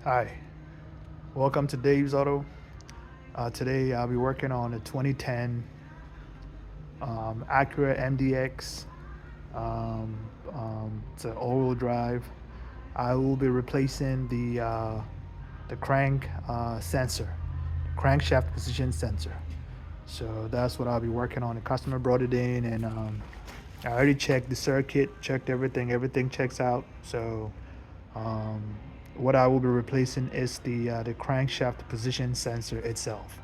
Hi, welcome to Dave's Auto. Today I'll be working on a 2010 Acura MDX. It's an all-wheel drive. I will be replacing the crank sensor, crankshaft position sensor. So that's what I'll be working on. The customer brought it in, and I already checked the circuit, checked everything. Everything checks out. So um, what I will be replacing is the crankshaft position sensor itself.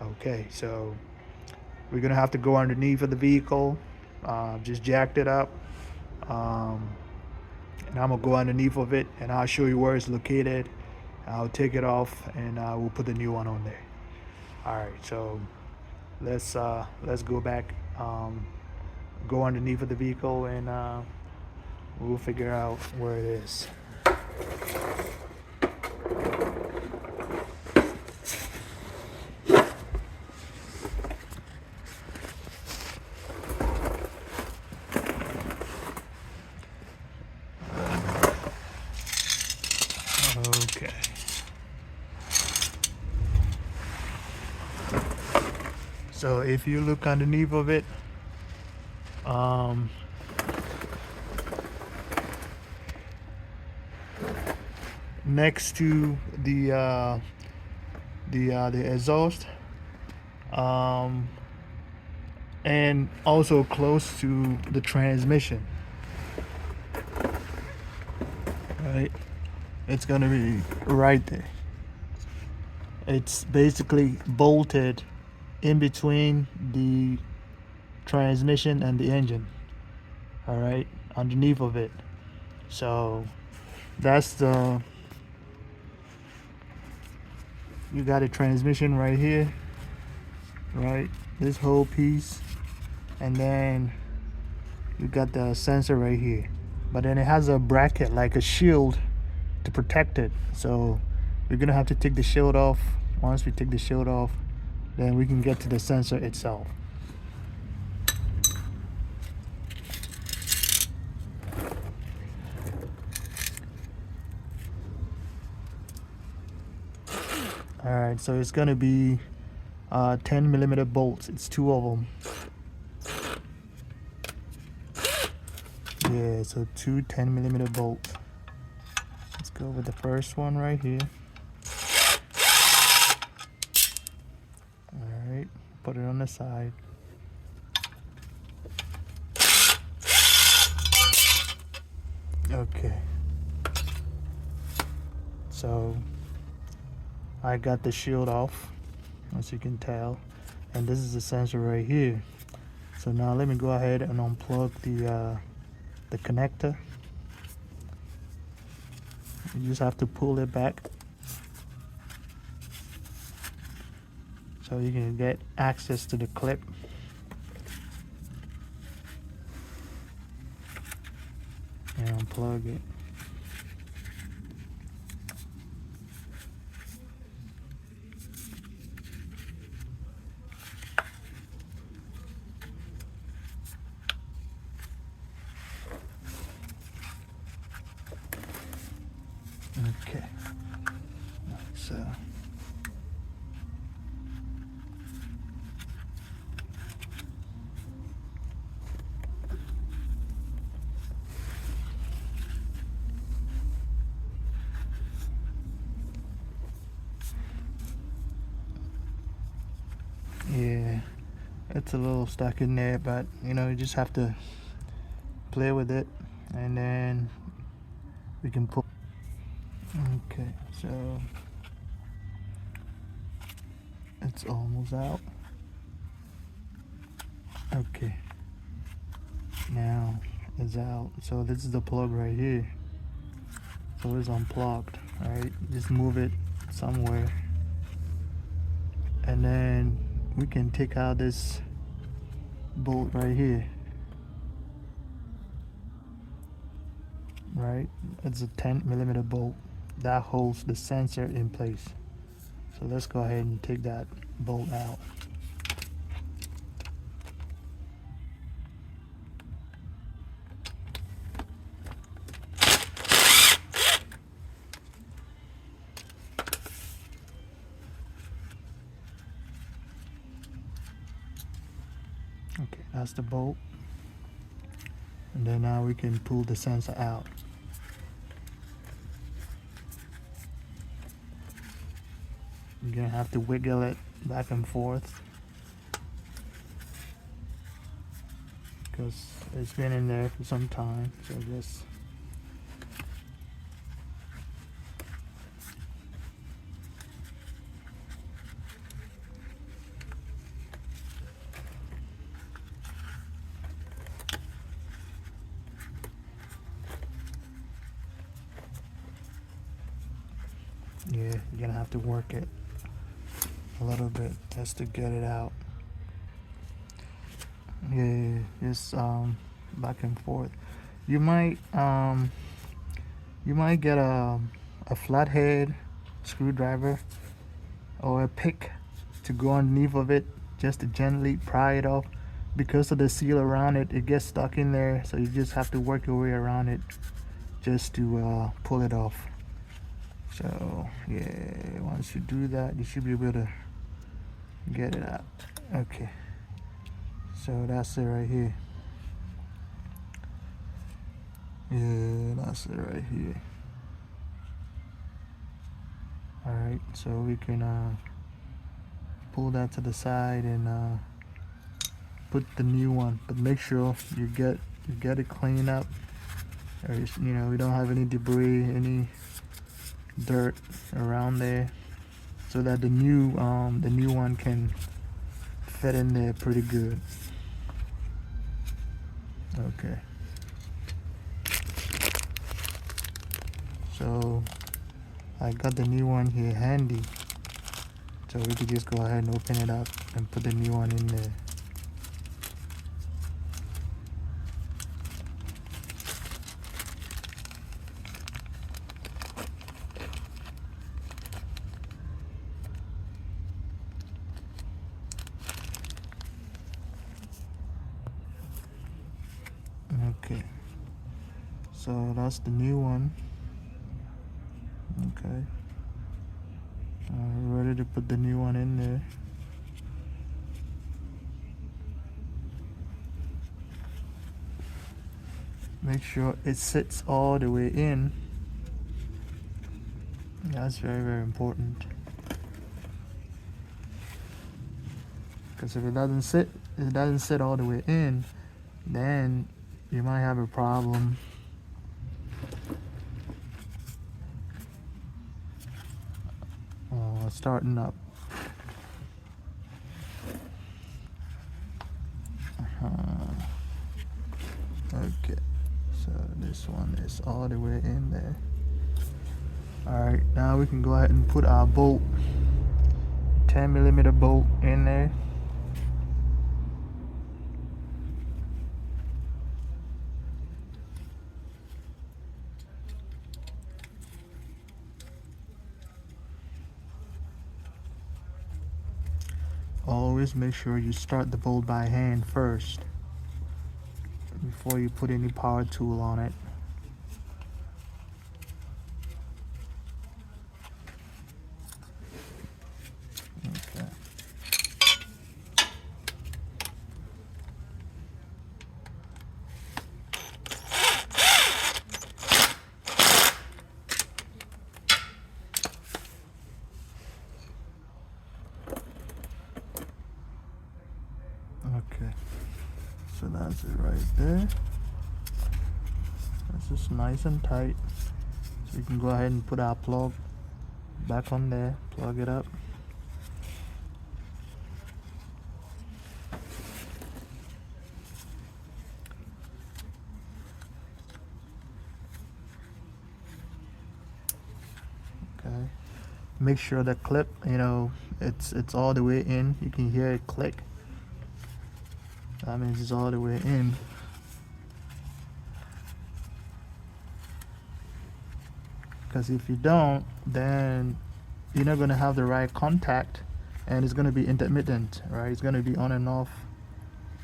Okay, so we're gonna have to go underneath of the vehicle, just jacked it up, um, and I'm gonna go underneath of it, and I'll show you where it's located. I'll take it off, and we'll put the new one on there. All right, so let's go back, go underneath of the vehicle, and we'll figure out where it is. Okay. So if you look underneath of it, um, next to the exhaust, um, and also close to the transmission, right? It's gonna be right there. It's basically bolted in between the transmission and the engine, all right, underneath of it. So that's the, you got a transmission right here, right, this whole piece, and then you got the sensor right here, but then it has a bracket like a shield to protect it. So we're gonna have to take the shield off. Once we take the shield off, then we can get to the sensor itself. All right, so it's gonna be 10 millimeter bolts. It's two of them. Yeah, so two 10 millimeter bolts. Let's go with the first one right here. All right, put it on the side. Okay. So I got the shield off, as you can tell, and this is the sensor right here. So now let me go ahead and unplug the connector. You just have to pull it back so you can get access to the clip. And unplug it. Okay. So yeah, it's a little stuck in there, but you know, you just have to play with it, and then we can pull. Okay, so it's almost out. Okay, now it's out. So this is the plug right here. So it's unplugged. All right, just move it somewhere, and then we can take out this bolt right here. Right, it's a 10 millimeter bolt that holds the sensor in place. So let's go ahead and take that bolt out. That's the bolt. And then now we can pull the sensor out. You're gonna have to wiggle it back and forth because it's been in there for some time. So just yeah, you're gonna have to work it a little bit just to get it out. Yeah, just back and forth. You might get a flathead screwdriver or a pick to go underneath of it just to gently pry it off. Because of the seal around it, it gets stuck in there, so you just have to work your way around it just to pull it off. So yeah, once you do that, you should be able to get it out. Okay, so that's it right here. Yeah, that's it right here. Alright, so we can pull that to the side and put the new one, but make sure you get it cleaned up, or we don't have any debris, any dirt around there, so that the new one can fit in there pretty good. Okay, so I got the new one here handy, so we could just go ahead and open it up and put the new one in there. Okay, so that's the new one. Okay, ready to put the new one in there. Make sure it sits all the way in. That's very, very important, because if it doesn't sit all the way in, then you might have a problem starting up. Okay, so this one is all the way in there. Alright, now we can go ahead and put our bolt, 10mm bolt in there. Always make sure you start the bolt by hand first before you put any power tool on it. Okay. Okay, so that's it right there. That's just nice and tight. So we can go ahead and put our plug back on there, plug it up. Okay, make sure the clip, it's all the way in. You can hear it click. That means it's all the way in. Because if you don't, then you're not going to have the right contact, and it's going to be intermittent, right? It's going to be on and off,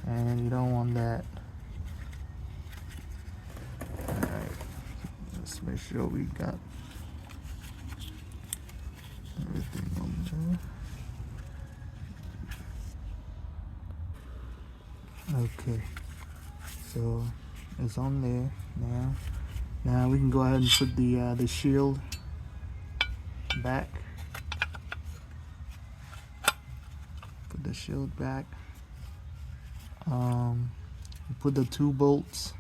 and you don't want that. Alright, let's make sure we got everything on Okay, so it's on there now. Now we can go ahead and put the shield back. Put the shield back. Put the 2 bolts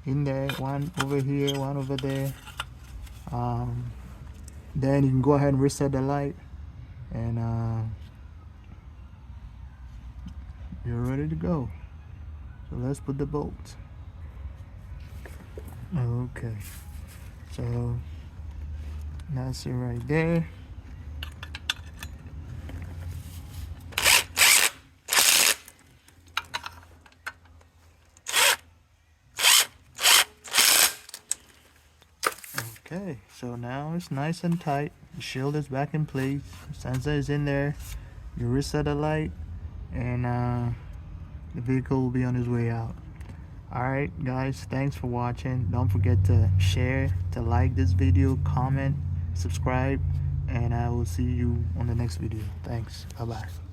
in there, one over here, one over there. Then you can go ahead and reset the light, and you're ready to go. So let's put the bolts. Okay, so that's it right there. Okay, so now it's nice and tight. The shield is back in place. The sensor is in there. You reset the light, and the vehicle will be on its way out. Alright guys, thanks for watching. Don't forget to share, to like this video, comment, subscribe, and I will see you on the next video. Thanks. Bye bye.